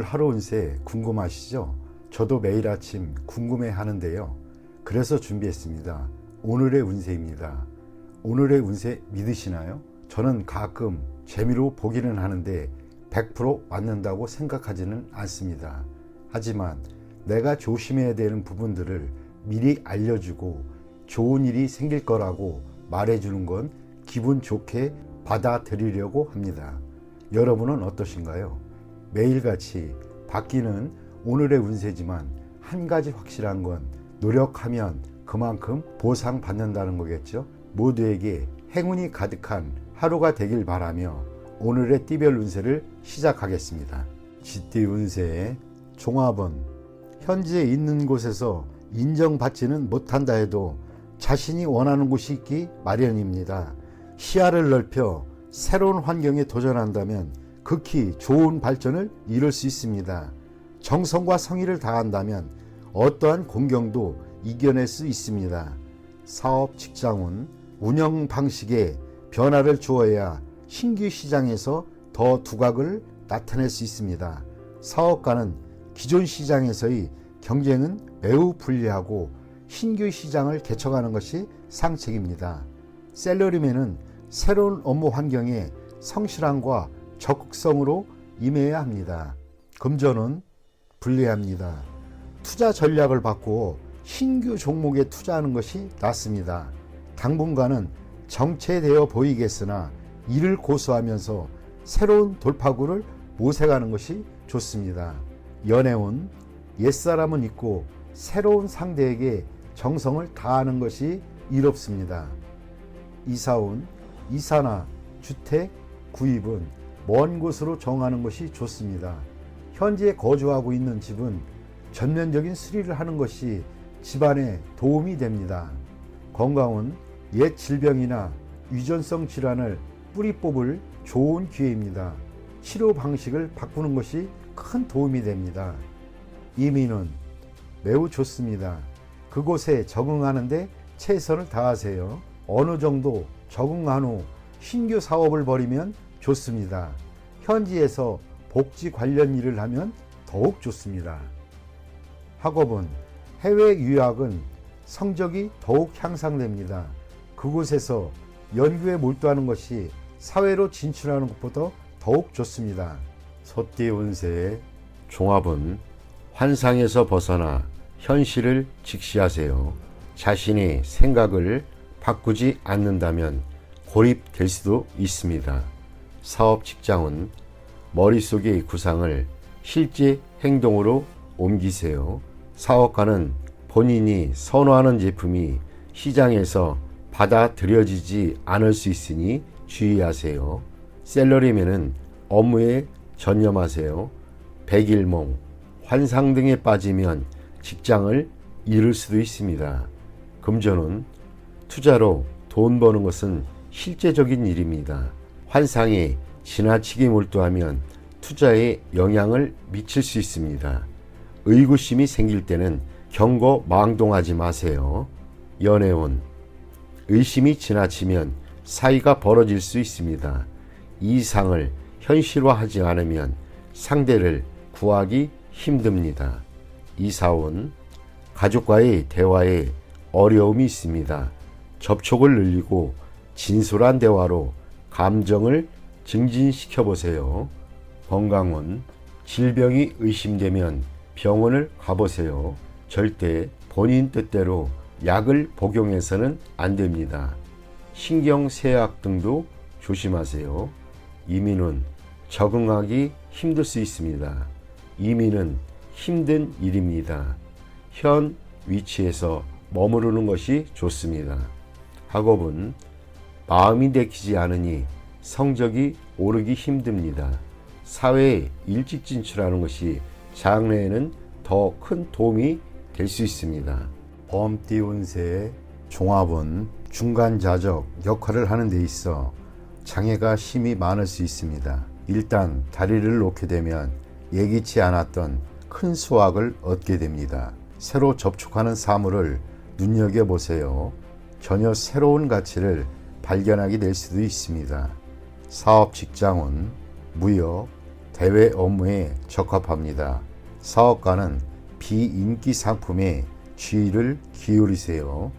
하루 운세 궁금하시죠? 저도 매일 아침 궁금해 하는데요. 그래서 준비했습니다. 오늘의 운세입니다. 오늘의 운세 믿으시나요? 저는 가끔 재미로 보기는 하는데 100% 맞는다고 생각하지는 않습니다. 하지만 내가 조심해야 되는 부분들을 미리 알려주고 좋은 일이 생길 거라고 말해주는 건 기분 좋게 받아들이려고 합니다. 여러분은 어떠신가요? 매일같이 바뀌는 오늘의 운세지만 한 가지 확실한 건 노력하면 그만큼 보상받는다는 거겠죠. 모두에게 행운이 가득한 하루가 되길 바라며 오늘의 띠별 운세를 시작하겠습니다. 쥐띠 운세의 종합은 현재 있는 곳에서 인정받지는 못한다 해도 자신이 원하는 곳이 있기 마련입니다. 시야를 넓혀 새로운 환경에 도전한다면 극히 좋은 발전을 이룰 수 있습니다. 정성과 성의를 다한다면 어떠한 공경도 이겨낼 수 있습니다. 사업, 직장운, 운영 방식에 변화를 주어야 신규 시장에서 더 두각을 나타낼 수 있습니다. 사업가는 기존 시장에서의 경쟁은 매우 불리하고 신규 시장을 개척하는 것이 상책입니다. 셀러리맨은 새로운 업무 환경에 성실함과 적극성으로 임해야 합니다. 금전은 불리합니다. 투자 전략을 바꾸어 신규 종목에 투자하는 것이 낫습니다. 당분간은 정체되어 보이겠으나 이를 고수하면서 새로운 돌파구를 모색하는 것이 좋습니다. 연애운 옛사람은 있고 새로운 상대에게 정성을 다하는 것이 이롭습니다. 이사운 이사나 주택 구입은 먼 곳으로 정하는 것이 좋습니다. 현재 거주하고 있는 집은 전면적인 수리를 하는 것이 집안에 도움이 됩니다. 건강은 옛 질병이나 유전성 질환을 뿌리 뽑을 좋은 기회입니다. 치료 방식을 바꾸는 것이 큰 도움이 됩니다. 이민은 매우 좋습니다. 그곳에 적응하는데 최선을 다하세요. 어느 정도 적응한 후 신규 사업을 벌이면 좋습니다. 현지에서 복지 관련 일을 하면 더욱 좋습니다. 학업은 해외 유학은 성적이 더욱 향상됩니다. 그곳에서 연구에 몰두하는 것이 사회로 진출하는 것보다 더욱 좋습니다. 소띠 운세의 종합은 환상에서 벗어나 현실을 직시하세요. 자신이 생각을 바꾸지 않는다면 고립될 수도 있습니다. 사업, 직장은 머릿속의 구상을 실제 행동으로 옮기세요. 사업가는 본인이 선호하는 제품이 시장에서 받아들여지지 않을 수 있으니 주의하세요. 셀러리맨은 업무에 전념하세요. 백일몽, 환상 등에 빠지면 직장을 잃을 수도 있습니다. 금전은 투자로 돈 버는 것은 실제적인 일입니다. 환상에 지나치게 몰두하면 투자에 영향을 미칠 수 있습니다. 의구심이 생길 때는 경거망동하지 마세요. 연애운 의심이 지나치면 사이가 벌어질 수 있습니다. 이상을 현실화하지 않으면 상대를 구하기 힘듭니다. 이사운 가족과의 대화에 어려움이 있습니다. 접촉을 늘리고 진솔한 대화로 감정을 증진시켜 보세요. 건강은 질병이 의심되면 병원을 가보세요. 절대 본인 뜻대로 약을 복용해서는 안 됩니다. 신경쇠약 등도 조심하세요. 이민은 적응하기 힘들 수 있습니다. 이민은 힘든 일입니다. 현 위치에서 머무르는 것이 좋습니다. 학업은 마음이 내키지 않으니 성적이 오르기 힘듭니다. 사회에 일찍 진출하는 것이 장래에는 더 큰 도움이 될 수 있습니다. 범띠 운세의 종합은 중간자적 역할을 하는 데 있어 장애가 심히 많을 수 있습니다. 일단 다리를 놓게 되면 예기치 않았던 큰 수확을 얻게 됩니다. 새로 접촉하는 사물을 눈여겨보세요. 전혀 새로운 가치를 발견하게 될 수도 있습니다. 사업, 직장은 무역, 대외 업무에 적합합니다. 사업가는 비인기 상품에 주의를 기울이세요.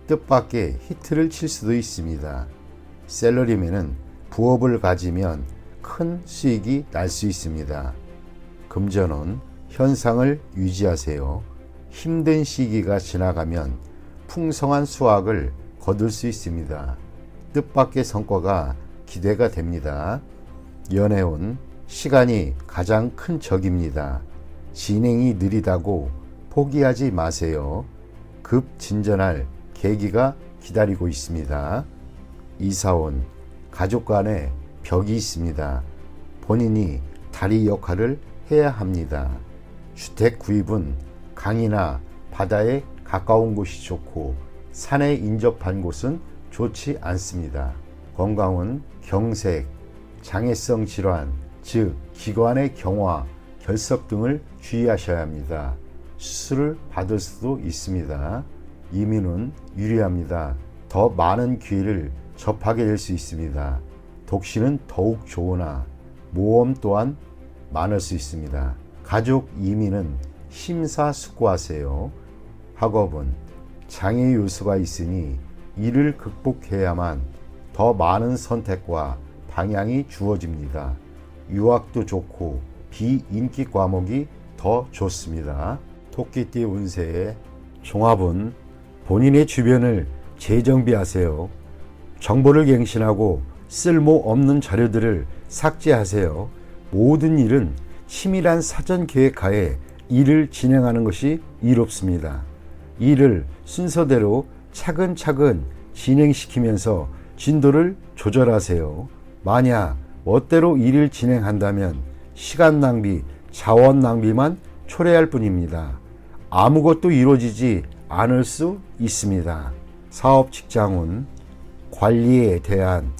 뜻밖의 히트를 칠 수도 있습니다. 셀러리맨은 부업을 가지면 큰 수익이 날 수 있습니다. 금전운 현상을 유지하세요. 힘든 시기가 지나가면 풍성한 수확을 거둘 수 있습니다. 뜻밖의 성과가 기대가 됩니다. 연애운 시간이 가장 큰 적입니다. 진행이 느리다고 포기하지 마세요. 급 진전할 계기가 기다리고 있습니다. 이사온 가족 간에 벽이 있습니다. 본인이 다리 역할을 해야 합니다. 주택 구입은 강이나 바다에 가까운 곳이 좋고 산에 인접한 곳은 좋지 않습니다. 건강은 경색, 장애성 질환, 즉 기관의 경화, 결석 등을 주의하셔야 합니다. 수술을 받을 수도 있습니다. 이민은 유리합니다. 더 많은 기회를 접하게 될 수 있습니다. 독신은 더욱 좋으나 모험 또한 많을 수 있습니다. 가족 이민은 심사숙고하세요. 학업은 장애 요소가 있으니 이를 극복해야만 더 많은 선택과 방향이 주어집니다. 유학도 좋고 비인기 과목이 더 좋습니다. 토끼띠 운세의 종합은 본인의 주변을 재정비하세요. 정보를 갱신하고 쓸모없는 자료들을 삭제하세요. 모든 일은 치밀한 사전 계획하에 일을 진행하는 것이 이롭습니다. 일을 순서대로 차근차근 진행시키면서 진도를 조절하세요. 만약 멋대로 일을 진행한다면 시간 낭비, 자원 낭비만 초래할 뿐입니다. 아무것도 이루어지지 않을 수 있습니다. 사업 직장운 관리에 대한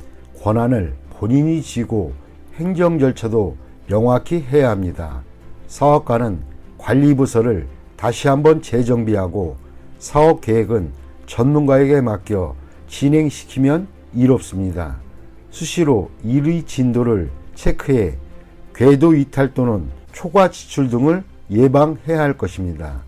권한을 본인이 쥐고 행정 절차도 명확히 해야 합니다. 사업가는 관리부서를 다시 한번 재정비하고 사업 계획은 전문가에게 맡겨 진행시키면 이롭습니다. 수시로 일의 진도를 체크해 궤도 이탈 또는 초과 지출 등을 예방해야 할 것입니다.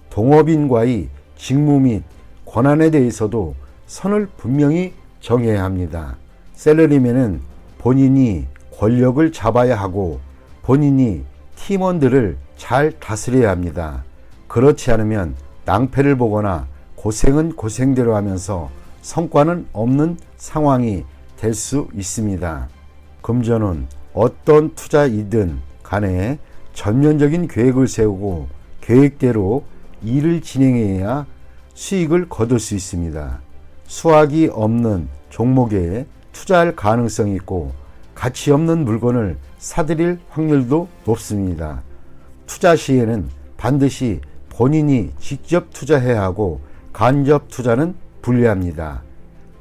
동업인과의 직무 및 권한에 대해서도 선을 분명히 정해야 합니다. 셀러리맨은 본인이 권력을 잡아야 하고 본인이 팀원들을 잘 다스려야 합니다. 그렇지 않으면 낭패를 보거나 고생은 고생대로 하면서 성과는 없는 상황이 될 수 있습니다. 금전은 어떤 투자이든 간에 전면적인 계획을 세우고 계획대로 일을 진행해야 수익을 거둘 수 있습니다. 수확이 없는 종목에 투자할 가능성이 있고 가치 없는 물건을 사들일 확률도 높습니다. 투자 시에는 반드시 본인이 직접 투자해야 하고 간접 투자는 불리합니다.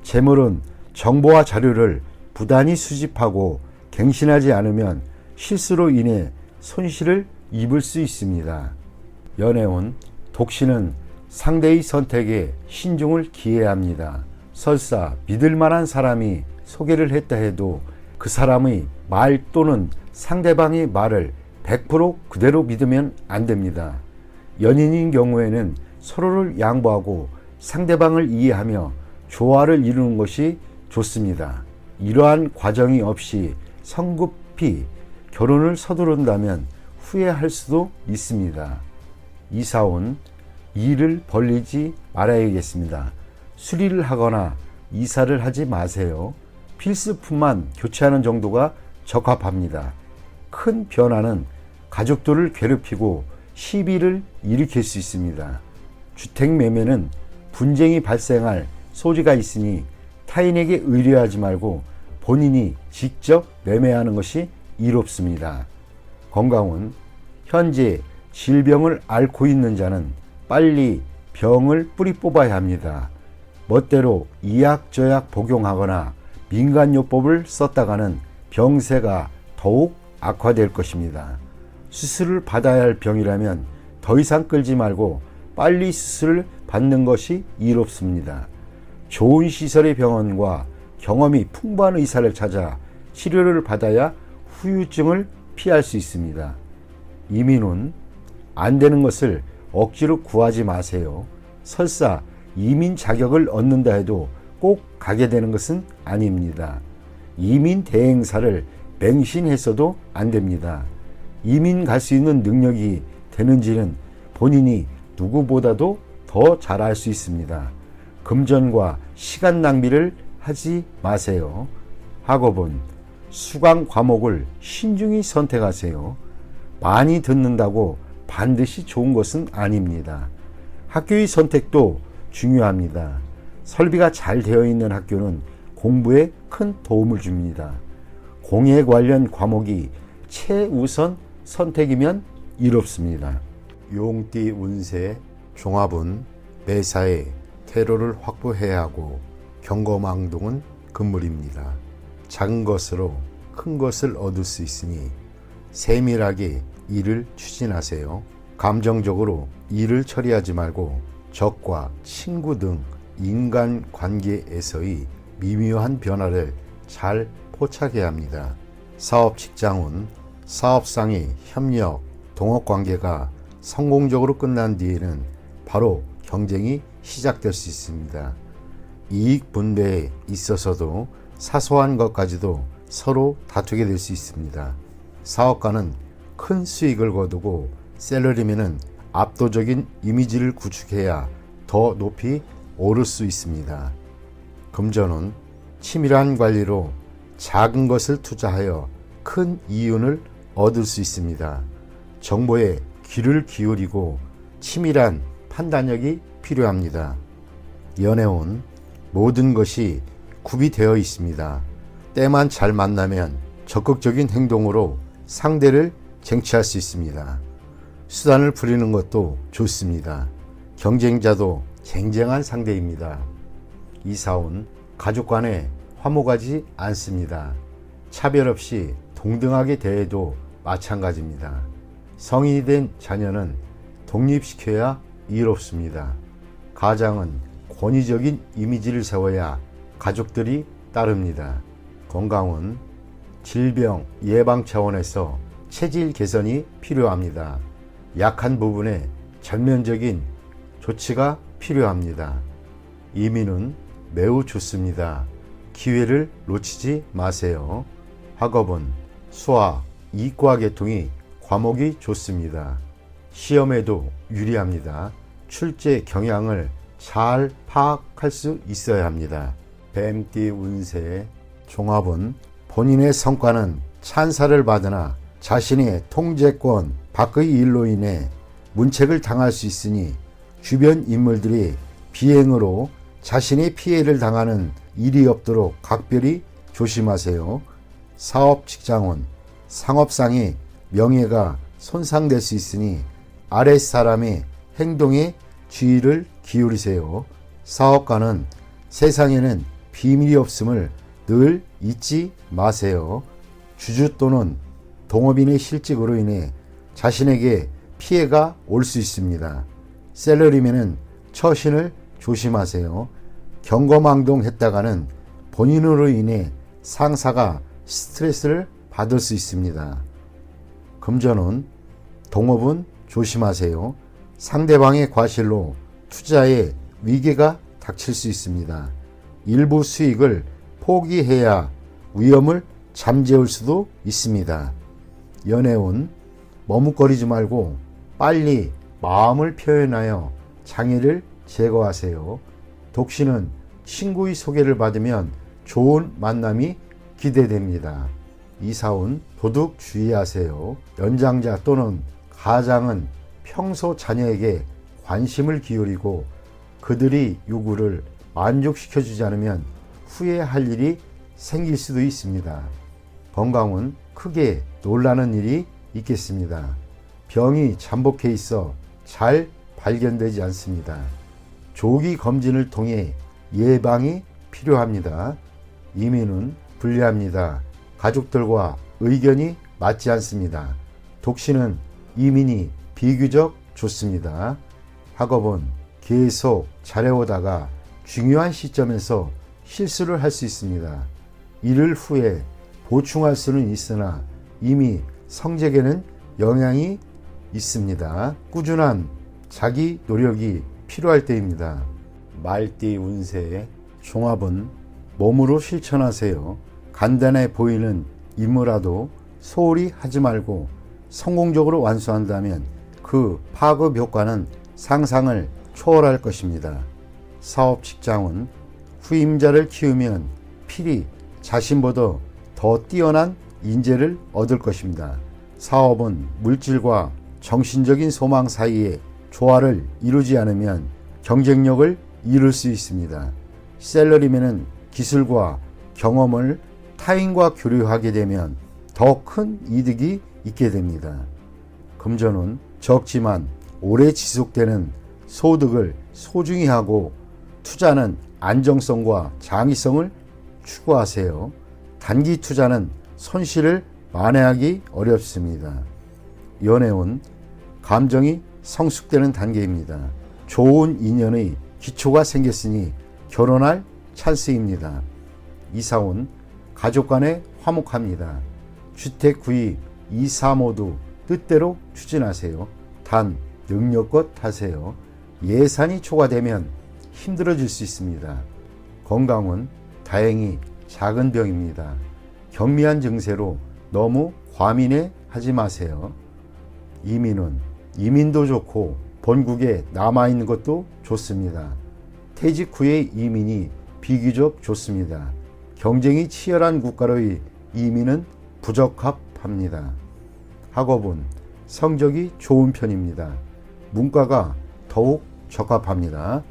재물은 정보와 자료를 부단히 수집하고 갱신하지 않으면 실수로 인해 손실을 입을 수 있습니다. 연애운 독신은 상대의 선택에 신중을 기해야 합니다. 설사 믿을 만한 사람이 소개를 했다 해도 그 사람의 말 또는 상대방의 말을 100% 그대로 믿으면 안 됩니다. 연인인 경우에는 서로를 양보하고 상대방을 이해하며 조화를 이루는 것이 좋습니다. 이러한 과정이 없이 성급히 결혼을 서두른다면 후회할 수도 있습니다. 이사온 일을 벌리지 말아야겠습니다. 수리를 하거나 이사를 하지 마세요. 필수품만 교체하는 정도가 적합합니다. 큰 변화는 가족들을 괴롭히고 시비를 일으킬 수 있습니다. 주택 매매는 분쟁이 발생할 소지가 있으니 타인에게 의뢰하지 말고 본인이 직접 매매하는 것이 이롭습니다. 건강은 현재 질병을 앓고 있는 자는 빨리 병을 뿌리 뽑아야 합니다. 멋대로 이약저약 복용하거나 민간요법을 썼다가는 병세가 더욱 악화될 것입니다. 수술을 받아야 할 병이라면 더 이상 끌지 말고 빨리 수술을 받는 것이 이롭습니다. 좋은 시설의 병원과 경험이 풍부한 의사를 찾아 치료를 받아야 후유증을 피할 수 있습니다. 이민은 안 되는 것을 억지로 구하지 마세요. 설사 이민 자격을 얻는다 해도 꼭 가게 되는 것은 아닙니다. 이민 대행사를 맹신해서도 안 됩니다. 이민 갈 수 있는 능력이 되는지는 본인이 누구보다도 더 잘 알 수 있습니다. 금전과 시간 낭비를 하지 마세요. 학업은 수강 과목을 신중히 선택하세요. 많이 듣는다고 반드시 좋은 것은 아닙니다. 학교의 선택도 중요합니다. 설비가 잘 되어 있는 학교는 공부에 큰 도움을 줍니다. 공예 관련 과목이 최우선 선택이면 이롭습니다. 용띠 운세 종합은 매사에 퇴로를 확보해야 하고 경거망동은 금물입니다. 작은 것으로 큰 것을 얻을 수 있으니 세밀하게 일을 추진하세요. 감정적으로 일을 처리하지 말고 적과 친구 등 인간관계에서의 미묘한 변화를 잘 포착해야 합니다. 사업 직장은 사업상의 협력, 동업관계가 성공적으로 끝난 뒤에는 바로 경쟁이 시작될 수 있습니다. 이익 분배에 있어서도 사소한 것까지도 서로 다투게 될 수 있습니다. 사업가는 큰 수익을 거두고 셀러리맨은 압도적인 이미지를 구축해야 더 높이 오를 수 있습니다. 금전은 치밀한 관리로 작은 것을 투자하여 큰 이윤을 얻을 수 있습니다. 정보에 귀를 기울이고 치밀한 판단력이 필요합니다. 연애운 모든 것이 구비되어 있습니다. 때만 잘 만나면 적극적인 행동으로 상대를 쟁취할 수 있습니다. 수단을 부리는 것도 좋습니다. 경쟁자도 쟁쟁한 상대입니다. 이사운 가족 간에 화목하지 않습니다. 차별 없이 동등하게 대해도 마찬가지입니다. 성인이 된 자녀는 독립시켜야 이롭습니다. 가장은 권위적인 이미지를 세워야 가족들이 따릅니다. 건강은 질병 예방 차원에서 체질 개선이 필요합니다. 약한 부분에 전면적인 조치가 필요합니다. 이민은 매우 좋습니다. 기회를 놓치지 마세요. 학업은 수학, 이과 계통이 과목이 좋습니다. 시험에도 유리합니다. 출제 경향을 잘 파악할 수 있어야 합니다. 뱀띠 운세 종합은 본인의 성과는 찬사를 받으나 자신의 통제권 밖의 일로 인해 문책을 당할 수 있으니 주변 인물들이 비행으로 자신의 피해를 당하는 일이 없도록 각별히 조심하세요. 사업 직장은 상업상의 명예가 손상될 수 있으니 아랫사람의 행동에 주의를 기울이세요. 사업가는 세상에는 비밀이 없음을 늘 잊지 마세요. 주주 또는 동업인의 실직으로 인해 자신에게 피해가 올 수 있습니다. 셀러리맨은 처신을 조심하세요. 경거망동했다가는 본인으로 인해 상사가 스트레스를 받을 수 있습니다. 금전은 동업은 조심하세요. 상대방의 과실로 투자에 위계가 닥칠 수 있습니다. 일부 수익을 포기해야 위험을 잠재울 수도 있습니다. 연애운 머뭇거리지 말고 빨리 마음을 표현하여 장애를 제거하세요. 독신은 친구의 소개를 받으면 좋은 만남이 기대됩니다. 이사운 도둑 주의하세요. 연장자 또는 가장은 평소 자녀에게 관심을 기울이고 그들의 요구를 만족시켜주지 않으면 후회할 일이 생길 수도 있습니다. 건강은 크게 놀라는 일이 있겠습니다. 병이 잠복해 있어 잘 발견되지 않습니다. 조기 검진을 통해 예방이 필요합니다. 이민은 불리합니다. 가족들과 의견이 맞지 않습니다. 독신은 이민이 비교적 좋습니다. 학업은 계속 잘해오다가 중요한 시점에서 실수를 할 수 있습니다. 이를 후에 보충할 수는 있으나 이미 성적에는 영향이 있습니다. 꾸준한 자기 노력이 필요할 때입니다. 말띠 운세 종합은 몸으로 실천하세요. 간단해 보이는 임무라도 소홀히 하지 말고 성공적으로 완수한다면 그 파급 효과는 상상을 초월할 것입니다. 사업 직장은 후임자를 키우면 필히 자신보다 더 뛰어난 인재를 얻을 것입니다. 사업은 물질과 정신적인 소망 사이에 조화를 이루지 않으면 경쟁력을 잃을 수 있습니다. 셀러리맨은 기술과 경험을 타인과 교류하게 되면 더 큰 이득이 있게 됩니다. 금전은 적지만 오래 지속되는 소득을 소중히 하고 투자는 안정성과 장기성을 추구하세요. 단기 투자는 손실을 만회하기 어렵습니다. 연애운 감정이 성숙되는 단계입니다. 좋은 인연의 기초가 생겼으니 결혼할 찬스입니다. 이사운 가족 간에 화목합니다. 주택 구입, 이사 모두 뜻대로 추진하세요. 단 능력껏 하세요. 예산이 초과되면 힘들어질 수 있습니다. 건강은 다행히 작은 병입니다. 경미한 증세로 너무 과민해 하지 마세요. 이민은 이민도 좋고 본국에 남아있는 것도 좋습니다. 퇴직 후의 이민이 비교적 좋습니다. 경쟁이 치열한 국가로의 이민은 부적합합니다. 학업은 성적이 좋은 편입니다. 문과가 더욱 적합합니다.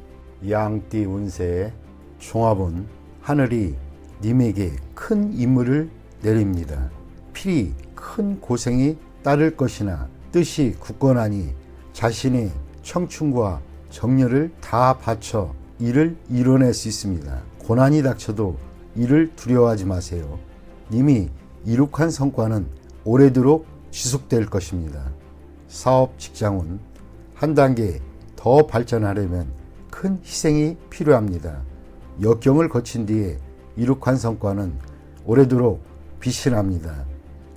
양띠 운세 종합은 하늘이 님에게 큰 임무를 내립니다. 필히 큰 고생이 따를 것이나 뜻이 굳건하니 자신의 청춘과 정열을 다 바쳐 일을 이뤄낼 수 있습니다. 고난이 닥쳐도 이를 두려워하지 마세요. 님이 이룩한 성과는 오래도록 지속될 것입니다. 사업 직장은 한 단계 더 발전하려면 큰 희생이 필요합니다. 역경을 거친 뒤에 이룩한 성과는 오래도록 빛이 납니다.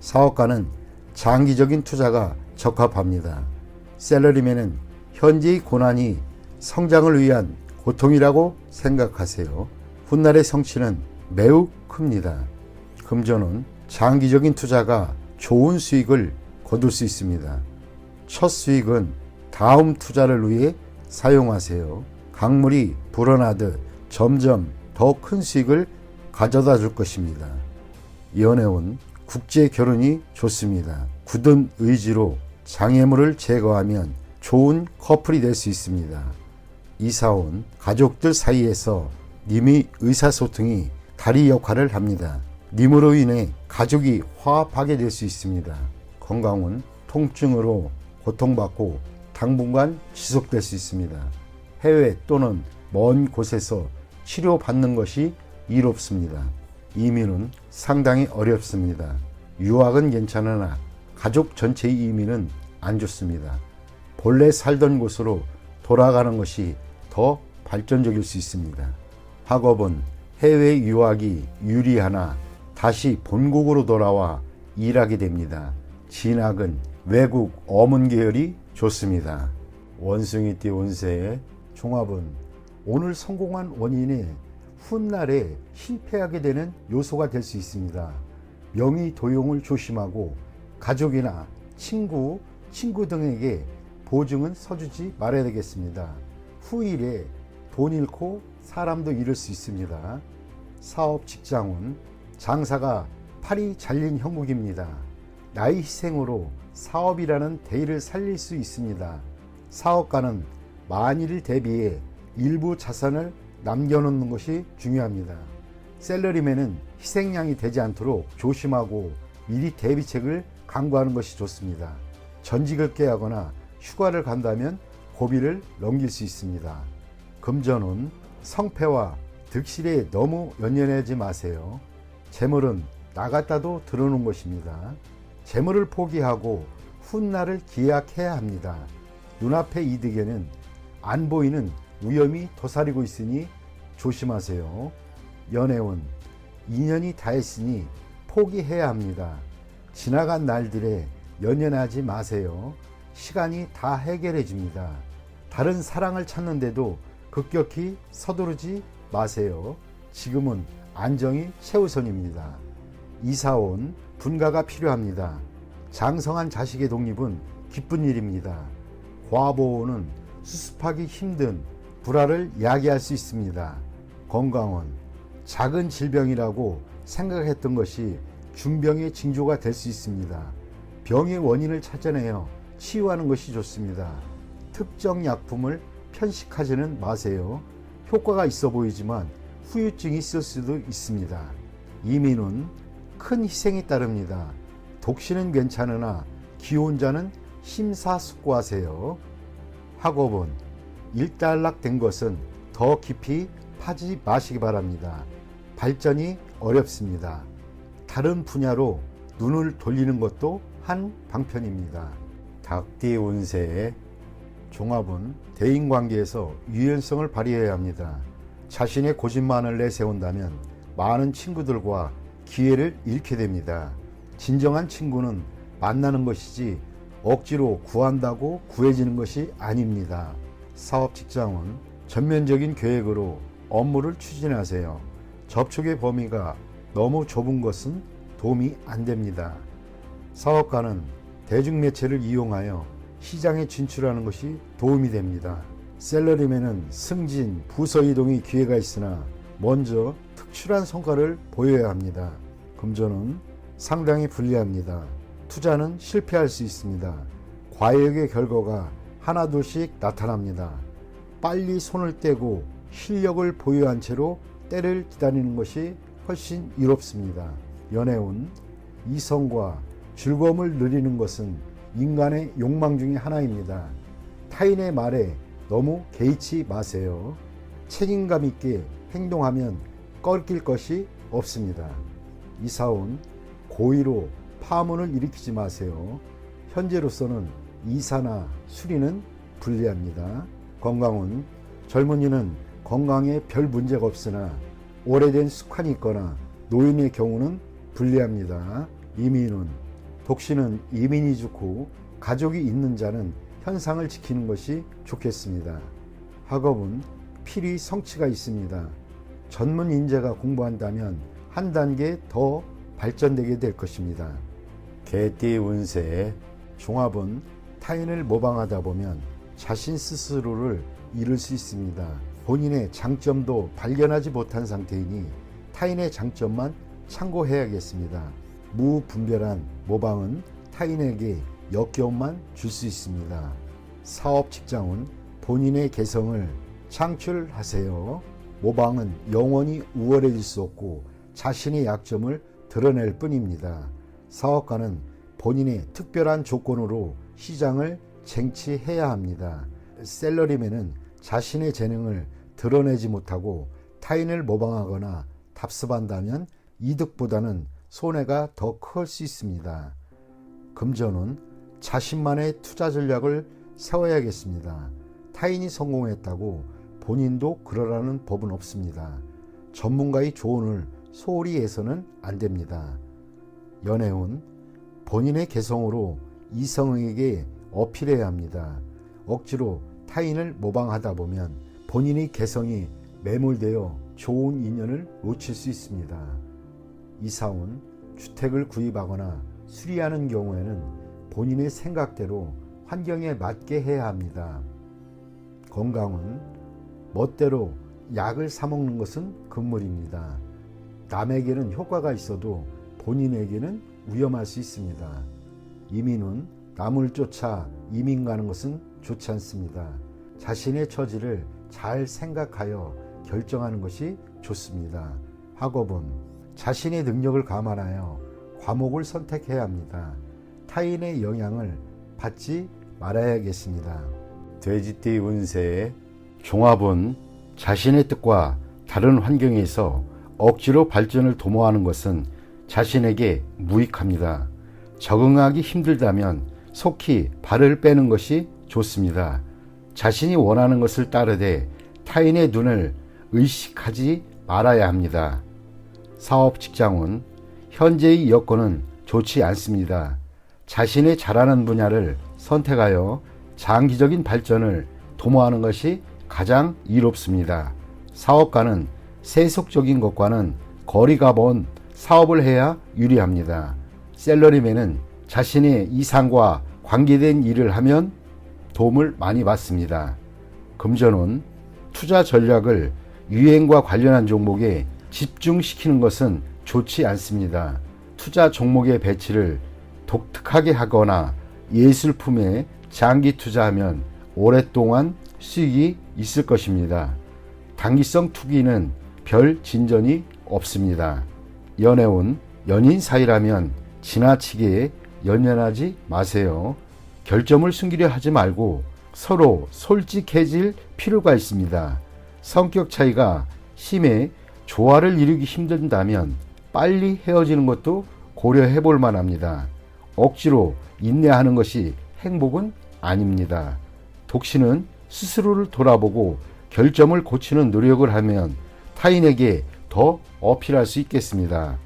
사업가는 장기적인 투자가 적합합니다. 셀러리맨은 현재의 고난이 성장을 위한 고통이라고 생각하세요. 훗날의 성취는 매우 큽니다. 금전은 장기적인 투자가 좋은 수익을 거둘 수 있습니다. 첫 수익은 다음 투자를 위해 사용하세요. 강물이 불어나듯 점점 더 큰 수익을 가져다 줄 것입니다. 연애운 국제 결혼이 좋습니다. 굳은 의지로 장애물을 제거하면 좋은 커플이 될 수 있습니다. 이사온 가족들 사이에서 님의 의사소통이 다리 역할을 합니다. 님으로 인해 가족이 화합하게 될 수 있습니다. 건강은 통증으로 고통받고 당분간 지속될 수 있습니다. 해외 또는 먼 곳에서 치료받는 것이 이롭습니다. 이민은 상당히 어렵습니다. 유학은 괜찮으나 가족 전체의 이민은 안 좋습니다. 본래 살던 곳으로 돌아가는 것이 더 발전적일 수 있습니다. 학업은 해외 유학이 유리하나 다시 본국으로 돌아와 일하게 됩니다. 진학은 외국 어문 계열이 좋습니다. 원숭이띠 운세의 종합은 오늘 성공한 원인이 훗날에 실패하게 되는 요소가 될 수 있습니다. 명의 도용을 조심하고 가족이나 친구 등에게 보증은 서주지 말아야 되겠습니다. 후일에 돈 잃고 사람도 잃을 수 있습니다. 사업 직장은 장사가 팔이 잘린 형국입니다. 나의 희생으로 사업이라는 대의를 살릴 수 있습니다. 사업가는 만일을 대비해 일부 자산을 남겨놓는 것이 중요합니다. 셀러리맨은 희생양이 되지 않도록 조심하고 미리 대비책을 강구하는 것이 좋습니다. 전직을 깨하거나 휴가를 간다면 고비를 넘길 수 있습니다. 금전은 성패와 득실에 너무 연연하지 마세요. 재물은 나갔다도 들어오는 것입니다. 재물을 포기하고 훗날을 기약해야 합니다. 눈앞의 이득에는 안 보이는 위험이 도사리고 있으니 조심하세요. 연애운 인연이 다했으니 포기해야 합니다. 지나간 날들에 연연하지 마세요. 시간이 다 해결해 줍니다. 다른 사랑을 찾는데도 급격히 서두르지 마세요. 지금은 안정이 최우선입니다. 이사온 분가가 필요합니다. 장성한 자식의 독립은 기쁜 일입니다. 과보호는 수습하기 힘든 불화를 야기할 수 있습니다. 건강은 작은 질병이라고 생각했던 것이 중병의 징조가 될 수 있습니다. 병의 원인을 찾아내어 치유하는 것이 좋습니다. 특정 약품을 편식하지는 마세요. 효과가 있어 보이지만 후유증이 있을 수도 있습니다. 이민은 큰 희생이 따릅니다. 독신은 괜찮으나 기혼자는 심사숙고하세요. 학업은 일단락된 것은 더 깊이 파지 마시기 바랍니다. 발전이 어렵습니다. 다른 분야로 눈을 돌리는 것도 한 방편입니다. 닭띠 운세의 종합은 대인관계에서 유연성을 발휘해야 합니다. 자신의 고집만을 내세운다면 많은 친구들과 기회를 잃게 됩니다. 진정한 친구는 만나는 것이지 억지로 구한다고 구해지는 것이 아닙니다. 사업 직장은 전면적인 계획으로 업무를 추진하세요. 접촉의 범위가 너무 좁은 것은 도움이 안 됩니다. 사업가는 대중매체를 이용하여 시장에 진출하는 것이 도움이 됩니다. 셀러리맨은 승진, 부서 이동의 기회가 있으나 먼저 특출한 성과를 보여야 합니다. 금전은 상당히 불리합니다. 투자는 실패할 수 있습니다. 과욕의 결과가 하나둘씩 나타납니다. 빨리 손을 떼고 실력을 보유한 채로 때를 기다리는 것이 훨씬 이롭습니다. 연애운 이성과 즐거움을 누리는 것은 인간의 욕망 중에 하나입니다. 타인의 말에 너무 개의치 마세요. 책임감 있게 행동하면 꺾일 것이 없습니다. 이사온 고의로 파문을 일으키지 마세요. 현재로서는 이사나 수리는 불리합니다. 건강은 젊은이는 건강에 별 문제가 없으나 오래된 습관이 있거나 노인의 경우는 불리합니다. 이민은 독신은 이민이 좋고 가족이 있는 자는 현상을 지키는 것이 좋겠습니다. 학업은 필히 성취가 있습니다. 전문 인재가 공부한다면 한 단계 더 발전되게 될 것입니다. 개띠 운세의 종합은 타인을 모방하다 보면 자신 스스로를 잃을 수 있습니다. 본인의 장점도 발견하지 못한 상태이니 타인의 장점만 참고해야겠습니다. 무분별한 모방은 타인에게 역겨움만 줄 수 있습니다. 사업 직장은 본인의 개성을 창출하세요. 모방은 영원히 우월해질 수 없고 자신의 약점을 드러낼 뿐입니다. 사업가는 본인의 특별한 조건으로 시장을 쟁취해야 합니다. 셀러리맨은 자신의 재능을 드러내지 못하고 타인을 모방하거나 답습한다면 이득보다는 손해가 더 클 수 있습니다. 금전은 자신만의 투자 전략을 세워야겠습니다. 타인이 성공했다고 본인도 그러라는 법은 없습니다. 전문가의 조언을 소홀히 해서는 안 됩니다. 연애운 본인의 개성으로 이성에게 어필해야 합니다. 억지로 타인을 모방하다 보면 본인의 개성이 매몰되어 좋은 인연을 놓칠 수 있습니다. 이사온 주택을 구입하거나 수리하는 경우에는 본인의 생각대로 환경에 맞게 해야 합니다. 건강은 멋대로 약을 사 먹는 것은 금물입니다. 남에게는 효과가 있어도 본인에게는 위험할 수 있습니다. 이민은 남을 쫓아 이민 가는 것은 좋지 않습니다. 자신의 처지를 잘 생각하여 결정하는 것이 좋습니다. 학업은 자신의 능력을 감안하여 과목을 선택해야 합니다. 타인의 영향을 받지 말아야겠습니다. 돼지띠 운세의 종합은 자신의 뜻과 다른 환경에서 억지로 발전을 도모하는 것은 자신에게 무익합니다. 적응하기 힘들다면 속히 발을 빼는 것이 좋습니다. 자신이 원하는 것을 따르되 타인의 눈을 의식하지 말아야 합니다. 사업 직장은 현재의 여건은 좋지 않습니다. 자신이 잘하는 분야를 선택하여 장기적인 발전을 도모하는 것이 가장 이롭습니다. 사업가는 세속적인 것과는 거리가 먼 사업을 해야 유리합니다. 셀러리맨은 자신의 이상과 관계된 일을 하면 도움을 많이 받습니다. 금전운, 투자 전략을 유행과 관련한 종목에 집중시키는 것은 좋지 않습니다. 투자 종목의 배치를 독특하게 하거나 예술품에 장기 투자하면 오랫동안 수익이 있을 것입니다. 단기성 투기는 별 진전이 없습니다. 연애운, 연인 사이라면 지나치게 연연하지 마세요. 결점을 숨기려 하지 말고 서로 솔직해질 필요가 있습니다. 성격 차이가 심해 조화를 이루기 힘든다면 빨리 헤어지는 것도 고려해 볼 만합니다. 억지로 인내하는 것이 행복은 아닙니다. 독신은 스스로를 돌아보고 결점을 고치는 노력을 하면 타인에게 더 어필할 수 있겠습니다.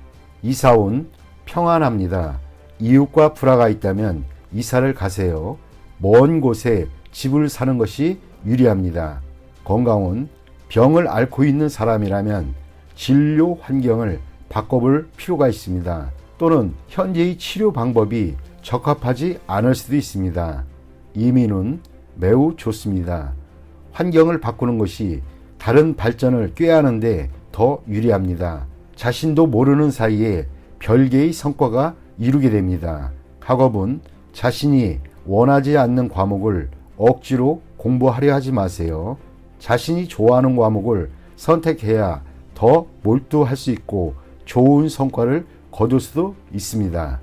이사운, 평안합니다. 이웃과 불화가 있다면 이사를 가세요. 먼 곳에 집을 사는 것이 유리합니다. 건강운, 병을 앓고 있는 사람이라면 진료 환경을 바꿔볼 필요가 있습니다. 또는 현재의 치료 방법이 적합하지 않을 수도 있습니다. 이민운, 매우 좋습니다. 환경을 바꾸는 것이 다른 발전을 꾀하는데 더 유리합니다. 자신도 모르는 사이에 별개의 성과가 이루게 됩니다. 학업은 자신이 원하지 않는 과목을 억지로 공부하려 하지 마세요. 자신이 좋아하는 과목을 선택해야 더 몰두할 수 있고 좋은 성과를 거둘 수도 있습니다.